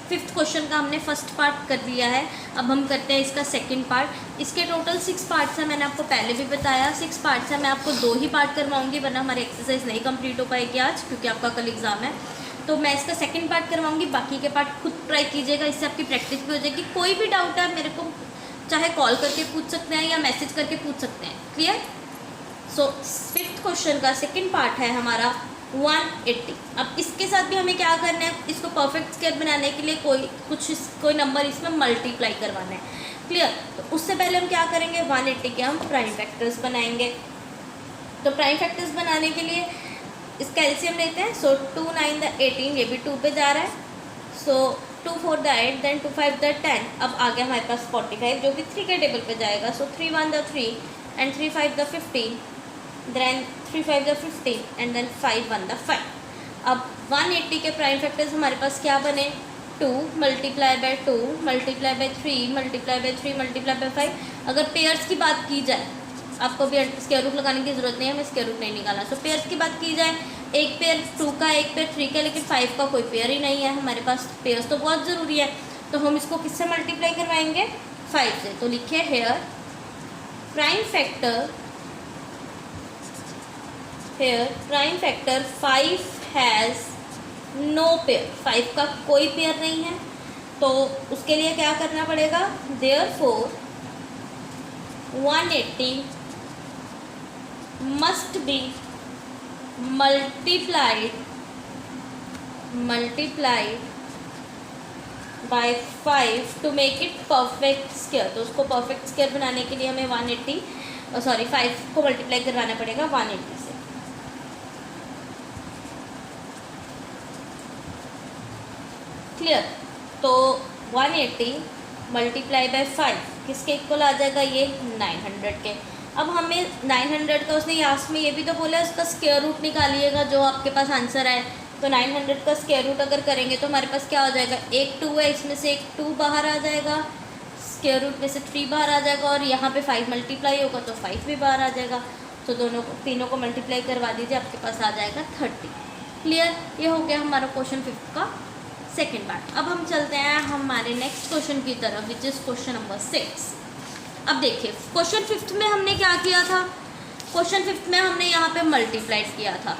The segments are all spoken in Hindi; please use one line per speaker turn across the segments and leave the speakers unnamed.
फिफ्थ क्वेश्चन का हमने फर्स्ट पार्ट कर दिया है। अब हम करते हैं इसका सेकंड पार्ट। इसके टोटल 6 पार्ट्स हैं, मैंने आपको पहले भी बताया 6 पार्ट्स हैं। मैं आपको 2 ही पार्ट करवाऊंगी, वरना हमारी एक्सरसाइज नहीं कंप्लीट हो पाएगी आज, क्योंकि आपका कल एग्जाम है। तो मैं इसका सेकंड पार्ट करवाऊंगी, बाकी के पार्ट खुद ट्राई कीजिएगा, इससे आपकी प्रैक्टिस भी हो जाएगी। कोई भी डाउट है मेरे को चाहे कॉल करके पूछ सकते हैं या मैसेज करके पूछ सकते हैं। क्लियर? सो फिफ्थ क्वेश्चन का सेकंड पार्ट है हमारा 180। अब इसके साथ भी हमें क्या करना है, इसको परफेक्ट स्क्वायर बनाने के लिए कोई नंबर इसमें मल्टीप्लाई करवाना है। क्लियर? तो उससे पहले हम क्या करेंगे, 180 के हम प्राइम फैक्टर्स बनाएंगे। तो प्राइम फैक्टर्स बनाने के लिए इसका एलसीएम लेते हैं। सो 2 9 द 18, ये भी 2 पे जा रहा है। सो 2 4 द 8, देन 2 5 द 10। अब आ गया हमारे पास 45, जो कि 3 के टेबल पे जाएगा। So 3 1 the 3 and 3 5 the 15, then 3 5 the 15 and then 5 1 the 5। अब 180 के प्राइम फैक्टर्स हमारे पास क्या बने, 2 multiply by 2 multiply by 3 multiply by 3 multiply by 5। अगर पेयर्स की बात की जाए, आपको भी स्क्वायर रूट लगाने की जरूरत नहीं है, हमें स्क्वायर रूट नहीं निकालना। सो पेयर्स की बात की जाए, एक पेयर 2 का, एक पेयर 3 का, लेकिन 5 का कोई पेयर ही नहीं है हमारे पास। पेयर्स तो बहुत ज़रूरी है, तो हम इसको किससे मल्टीप्लाई करवाएंगे, 5 से। तो लिखिए here prime factor 5 has no pair. 5 का कोई पेयर नहीं है, तो उसके लिए क्या करना पड़ेगा, therefore 180 must be multiplied by 5 to make it perfect square. तो उसको परफेक्ट स्क्वायर बनाने के लिए हमें 5 को मल्टीप्लाई करवाना पड़ेगा 180 से। क्लियर? तो 180 मल्टीप्लाई बाय 5 किसके इक्वल आ जाएगा, ये 900 के। अब हमें 900 का उसने लास्ट में ये भी तो बोला है, उसका स्क्वायर रूट निकालिएगा जो आपके पास आंसर आए। तो 900 का स्क्वायर रूट अगर करेंगे तो हमारे पास क्या हो जाएगा, एक 2 है, इसमें से एक 2 बाहर आ जाएगा, स्क्वायर रूट में से 3 बाहर आ जाएगा, और यहाँ पे 5 मल्टीप्लाई होगा तो 5 भी बाहर आ जाएगा। तो तीनों को मल्टीप्लाई करवा दीजिए, आपके पास आ जाएगा 30। क्लियर? ये हो गया हमारा क्वेश्चन 5 का सेकेंड पार्ट। अब हम चलते हैं हमारे नेक्स्ट क्वेश्चन की तरफ, विच इज़ क्वेश्चन नंबर 6। अब देखिए क्वेश्चन 5 में हमने क्या किया था, क्वेश्चन 5 में हमने यहाँ पे मल्टीप्लाइड किया था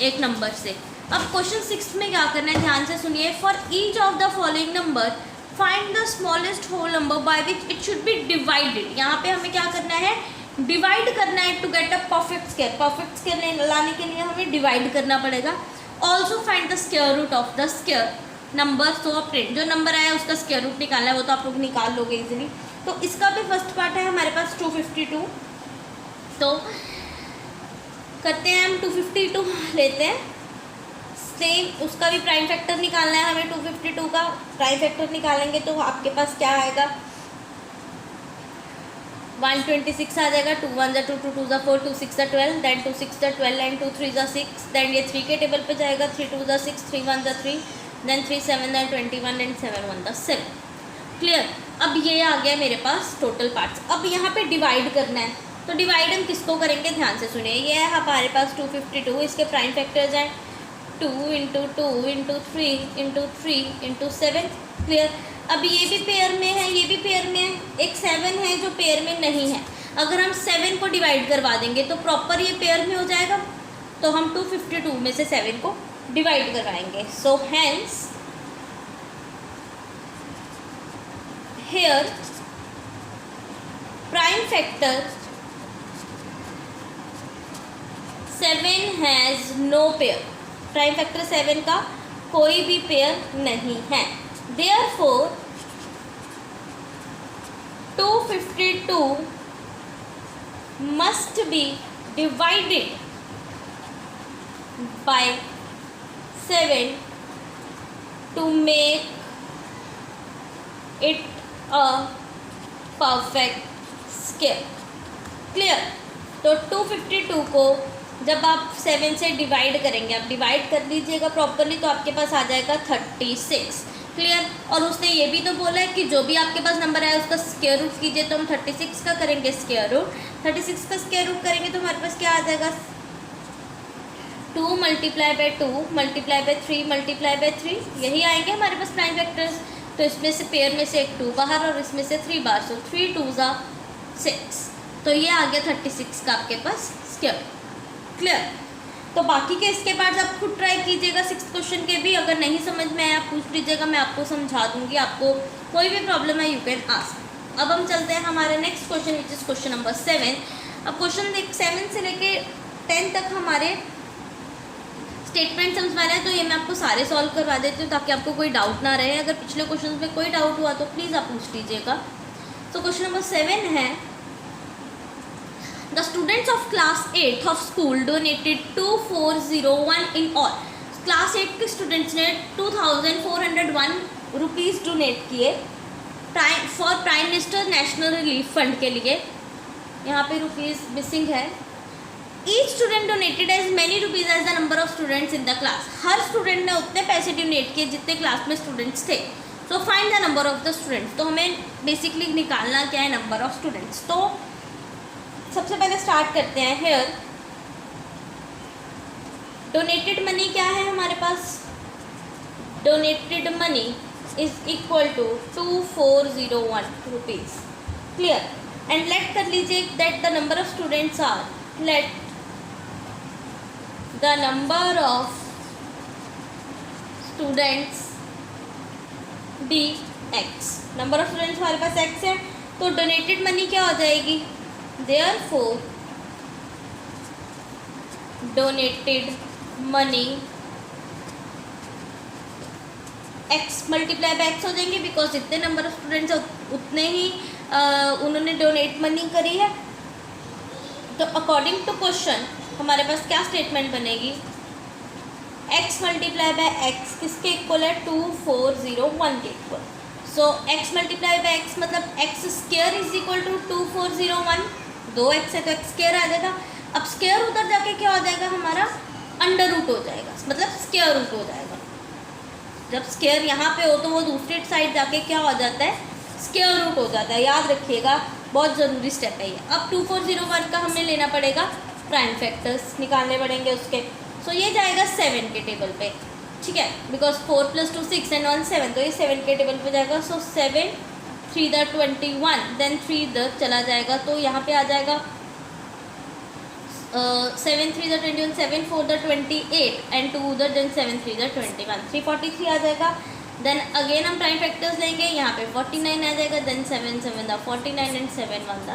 एक नंबर से। अब क्वेश्चन 6 में क्या करना है, ध्यान से सुनिए। For each of the following number find the smallest whole number by which it should be divided. यहाँ पे हमें क्या करना है, डिवाइड करना है to get a perfect square. Perfect square लाने के लिए हमें डिवाइड करना पड़ेगा। Also find the square root of the square number so obtain. जो नंबर आया उसका स्क्वायर रूट निकालना है, वो तो आप लोग निकाल लोगे इजीली। तो इसका भी फर्स्ट पार्ट है हमारे पास 252। तो करते हैं हम, 252 लेते हैं, सेम उसका भी प्राइम फैक्टर निकालना है हमें। 252 का प्राइम फैक्टर निकालेंगे तो आपके पास क्या आएगा, 126 आ जाएगा। 2 1 2 2 2 4 2 6 12, देन 2 6 12 एंड 2 3 6, देन ये 3 के टेबल पे जाएगा। 3 2 6, 3 1 3, देन 3 7 then 21 एंड 7 1 7। क्लियर? अब ये आ गया मेरे पास टोटल पार्ट्स। अब यहाँ पे डिवाइड करना है, तो डिवाइड हम किसको करेंगे, ध्यान से सुनिए। ये है हमारे पास 252, इसके प्राइम फैक्टर्स हैं 2 × 2 × 3 × 3 × 7। क्लियर? अब ये भी पेयर में है, ये भी पेयर में है, एक 7 है जो पेयर में नहीं है। अगर हम 7 को डिवाइड करवा देंगे तो प्रॉपर ये पेयर में हो जाएगा, तो हम 252 में से 7 को डिवाइड करवाएंगे। So hence here prime factor 7 has no pair. Prime factor 7 का कोई भी पेयर नहीं है। Therefore 252 must be divided by 7 to make it a perfect square. Clear? तो 252 को जब आप 7 से डिवाइड करेंगे, आप डिवाइड कर लीजिएगा प्रॉपरली, तो आपके पास आ जाएगा 36। क्लियर? और उसने ये भी तो बोला है कि जो भी आपके पास नंबर आया उसका स्क्वायर रूट कीजिए। तो हम 36 का करेंगे स्क्वायर रूट। 36 का स्क्वायर रूट करेंगे तो हमारे पास क्या आ जाएगा, 2 multiply by 2 multiply by 3 multiply by 3, यही आएंगे हमारे पास प्राइम फैक्टर्स। तो इसमें से पेयर में से एक 2 बाहर और इसमें से 3 बाहर, सो 3 2 ज़ा 6। तो ये आ गया 36 का आपके पास स्क्वायर। क्लियर। तो बाकी के इसके पार्ट्स आप खुद ट्राई कीजिएगा 6th क्वेश्चन के भी, अगर नहीं समझ में आया आप पूछ लीजिएगा, मैं आपको समझा दूंगी। आपको कोई भी प्रॉब्लम है यू कैन आस्क। अब हम चलते हैं हमारे next question which is question number 7। अब क्वेश्चन 7 से लेके 10 तक हमारे स्टेटमेंट समझ हैं, तो ये मैं आपको सारे सॉल्व करवा देती हूँ ताकि आपको कोई डाउट ना रहे। अगर पिछले क्वेश्चन में कोई डाउट हुआ तो प्लीज़ आप पूछ लीजिएगा। तो क्वेश्चन नंबर 7 है, the students of class 8 of school donated 2401 in all. Class 8 के स्टूडेंट्स ने 2401 रुपीज़ डोनेट किए for prime minister national relief fund के लिए। यहाँ पे रुपीज़ मिसिंग है। Each student donated as many rupees as the number of students in the class. हर स्टूडेंट ने उतने पैसे डोनेट किए जितने क्लास में स्टूडेंट्स थे। So find the number of the students. तो हमें बेसिकली निकालना क्या है, नंबर ऑफ स्टूडेंट्स। तो सबसे पहले स्टार्ट करते हैं। हेयर डोनेटेड मनी क्या है हमारे पास, donated money is equal to 2401 rupees. Clear. And let कर लीजिए that the number of students are, let the number of students be X. Number of students हमारे पास एक्स है, तो डोनेटेड मनी क्या हो जाएगी, therefore donated money x multiply by x हो जाएंगे, बिकॉज जितने नंबर ऑफ स्टूडेंट्स उतने ही उन्होंने डोनेट मनी करी है। तो अकॉर्डिंग टू क्वेश्चन हमारे पास क्या स्टेटमेंट बनेगी, x मल्टीप्लाई बाय x किसके इक्वल है, 2401 के इक्वल। So x multiply by x मतलब x square is equal to 2401। 2x है तो x स्क्वायर आ जाएगा। अब स्क्वायर उधर जाके क्या हो जाएगा हमारा, अंडर रूट हो जाएगा, मतलब स्क्वायर रूट हो जाएगा। जब स्क्वायर यहाँ पे हो तो वो दूसरी साइड जाके क्या हो जाता है, स्क्वायर रूट हो जाता है। याद रखिएगा, बहुत ज़रूरी स्टेप है ये। अब 2401 का हमें लेना पड़ेगा, प्राइम फैक्टर्स निकालने पड़ेंगे उसके। सो ये जाएगा 7 के टेबल पे, ठीक है, बिकॉज 4 + 2 6 एंड 1 7, तो ये 7 के टेबल पे जाएगा। सो 7 3 द 21, देन 3 इधर चला जाएगा, तो यहाँ पे आ जाएगा 7 3 द 21, 7 4 द 28 एंड 2 उधर, देन 7 3 द 21, 343 आ जाएगा। देन अगेन हम प्राइम फैक्टर्स लेंगे, यहाँ पे 49 आ जाएगा, देन 7 7 द 49 एंड 7 1 द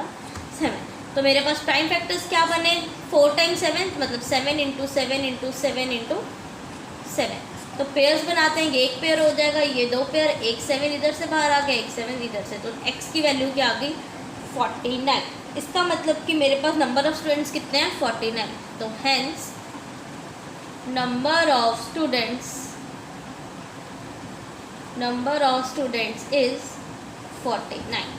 7। तो मेरे पास प्राइम फैक्टर्स क्या बने, 4 × 7 मतलब 7 × 7 × 7 × 7। तो पेयर्स बनाते हैं, ये एक पेयर हो जाएगा, ये 2 पेयर, एक 7 इधर से बाहर आ गया, एक 7 इधर से। तो x की वैल्यू क्या आ गई, 49। इसका मतलब कि मेरे पास नंबर ऑफ स्टूडेंट्स कितने हैं, 49। तो hence number of students is 49।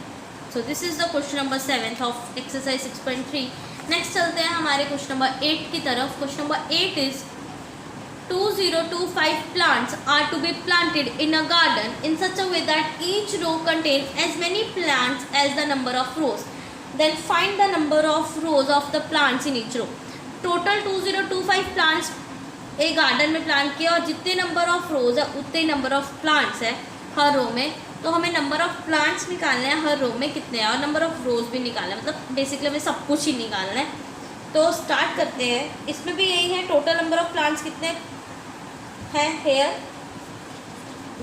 So this is the question number 7 of exercise 6.3। Next चलते हैं हमारे क्वेश्चन नंबर 8 की तरफ। Question number 8 is 2025 plants are to be planted in a garden in such a way that each row contains as many plants as the number of rows. Then find the number of rows of the plants in each row. Total 2025 plants एक गार्डन में प्लांट किया और जितने नंबर ऑफ रोज है उतने नंबर ऑफ प्लांट्स है हर रो में। तो हमें नंबर ऑफ प्लांट्स निकालना है हर रो में कितने हैं, और नंबर ऑफ रोज भी निकालना है, मतलब बेसिकली हमें सब कुछ ही निकालना है। तो स्टार्ट करते हैं। इसमें भी यही है, टोटल नंबर ऑफ प्लांट्स कितने है, हेयर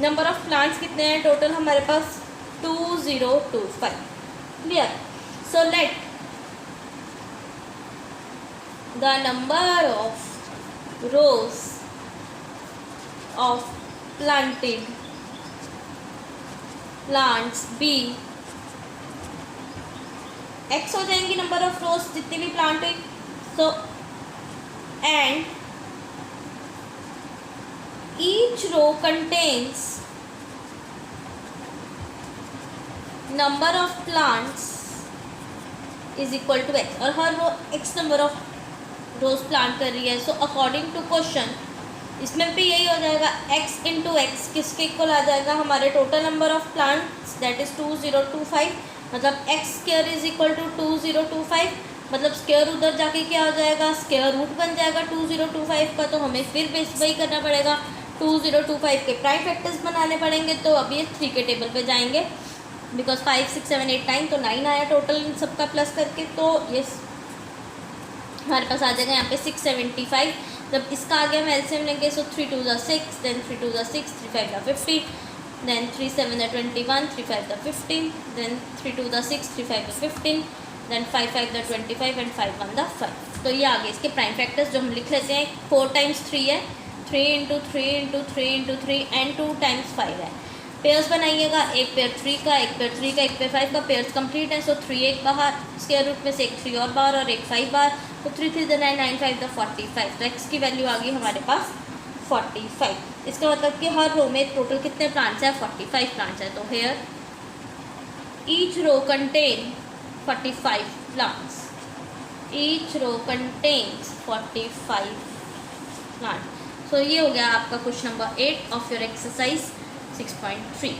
नंबर ऑफ प्लांट्स कितने हैं टोटल हमारे पास 2025। Clear. So let the number of rows of planted plants be x हो जाएंगी नंबर ऑफ रोज जितनी भी प्लांट हुई। So and each row contains number of plants is equal to x, और हर row x number of rows plant कर रही है। सो अकॉर्डिंग टू क्वेश्चन इसमें भी यही हो जाएगा, x × x किसके इक्वल आ जाएगा, हमारे total number of plants that is 2025, मतलब x² इज इक्वल टू 2025 मतलब स्क्वायर उधर जाके क्या हो जाएगा, स्क्वायर रूट बन जाएगा 2025 का। तो हमें फिर बेस वही करना पड़ेगा, 2025 के प्राइम फैक्टर्स बनाने पड़ेंगे। तो अब ये 3 के टेबल पे जाएंगे, बिकॉज 5 6 7 8 9 तो 9 आया टोटल इन सबका प्लस करके। तो ये हमारे पास आ जाएगा यहाँ पे 675। जब इसका आ गया हम एलसीएम लेंगे, so 3 2 6, then 3 2 6, 3 5 15, then 3 7 21, 3 5 15, then 3 2 6, 3 5 15, then 5 5 25 and 5 1 5। तो ये आ गए इसके प्राइम फैक्टर्स जो हम लिख लेते हैं। 4 टाइम्स 3 है, 3 into 3 into 3 into 3 and 2 times 5 है। पेयर्स बनाइएगा, एक पेयर 3 का, एक पेयर 3 का, एक पेयर 5 का। पेयर्स कंप्लीट है, सो 3 एक बाहर, स्क्वायर रूट में से एक 3 और बाहर और एक 5 बाहर। तो 3 3 9 9 5 45। तो एक्स की वैल्यू आ गई हमारे पास 45। इसका मतलब कि हर रो में टोटल कितने प्लांट्स हैं, 45 प्लांट्स हैं। तो here each row contain 45 plants, each row contains 45 plant. So ये हो गया आपका question number 8 of your exercise 6.3।